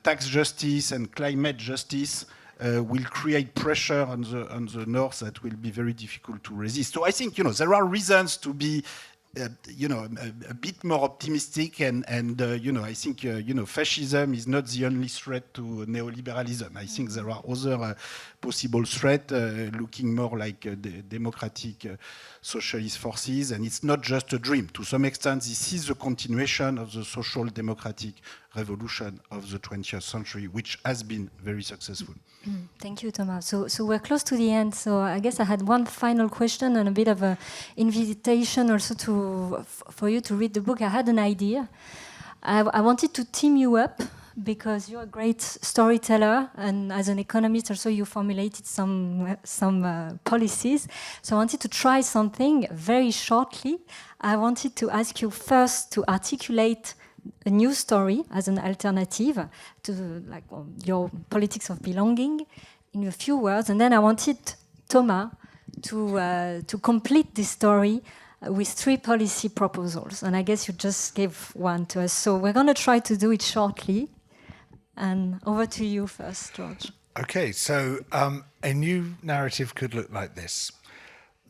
tax justice and climate justice will create pressure on the North that will be very difficult to resist. So I think, you know, there are reasons to be, you know, a bit more optimistic, and you know, I think, you know, fascism is not the only threat to neoliberalism. I think there are other possible threats looking more like democratic socialist forces, and it's not just a dream. To some extent, this is the continuation of the social democratic revolution of the 20th century, which has been very successful. Thank you, Thomas. So we're close to the end. So I guess I had one final question and a bit of an invitation also for you to read the book. I had an idea. I wanted to team you up because you're a great storyteller, and as an economist also you formulated some policies. So I wanted to try something very shortly. I wanted to ask you first to articulate a new story as an alternative to like your politics of belonging in a few words, and then I wanted Thomas to complete this story with 3 policy proposals, and I guess you just gave one to us. So we're going to try to do it shortly, and over to you first, George. Okay, so a new narrative could look like this.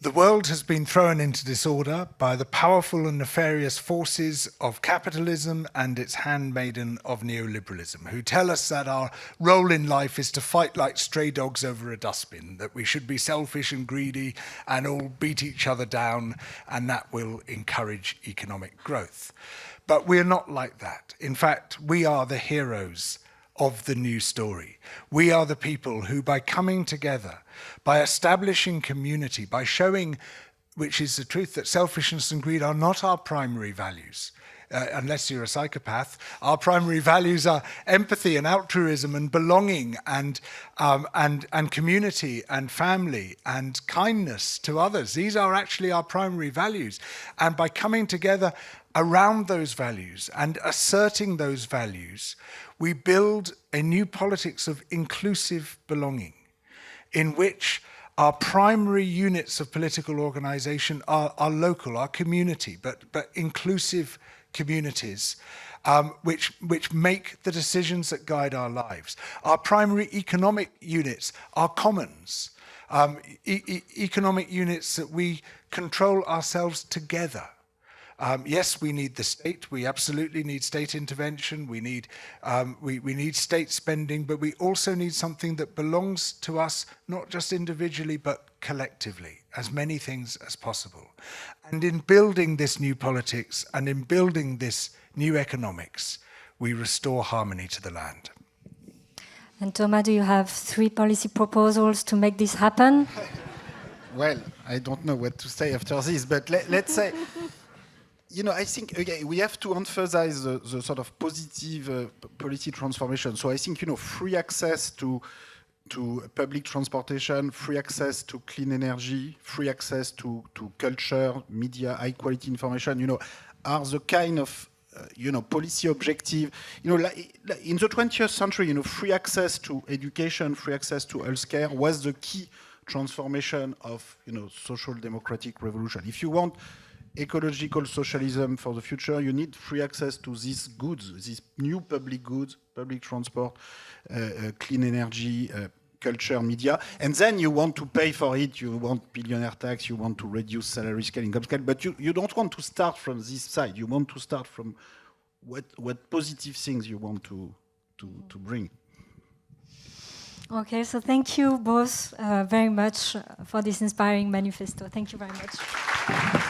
The world has been thrown into disorder by the powerful and nefarious forces of capitalism and its handmaiden of neoliberalism, who tell us that our role in life is to fight like stray dogs over a dustbin, that we should be selfish and greedy and all beat each other down, and that will encourage economic growth. But we're not like that. In fact, we are the heroes of the new story. We are the people who, by coming together, by establishing community, by showing, which is the truth, that selfishness and greed are not our primary values. Unless you're a psychopath, our primary values are empathy and altruism and belonging and community and family and kindness to others. These are actually our primary values. And by coming together around those values and asserting those values, we build a new politics of inclusive belonging, in which our primary units of political organization are local, our community, but inclusive communities, which make the decisions that guide our lives. Our primary economic units are commons, economic units that we control ourselves together. Yes, we need the state. We absolutely need state intervention. We need state spending, but we also need something that belongs to us, not just individually, but collectively, as many things as possible. And in building this new politics and in building this new economics, we restore harmony to the land. And Thomas, do you have 3 policy proposals to make this happen? Well, I don't know what to say after this, but let's say, you know, I think, again, we have to emphasize the sort of positive policy transformation. So I think, you know, free access to public transportation, free access to clean energy, free access to culture, media, high quality information, you know, are the kind of policy objective. Like in the 20th century, free access to education, free access to healthcare was the key transformation of, social democratic revolution. If you want ecological socialism for the future, you need free access to these goods, these new public goods, public transport, clean energy, culture, media, and then you want to pay for it, you want billionaire tax, you want to reduce salary scale, income scale, but you don't want to start from this side. You want to start from what positive things you want to bring. Okay, so thank you both very much for this inspiring manifesto. Thank you very much.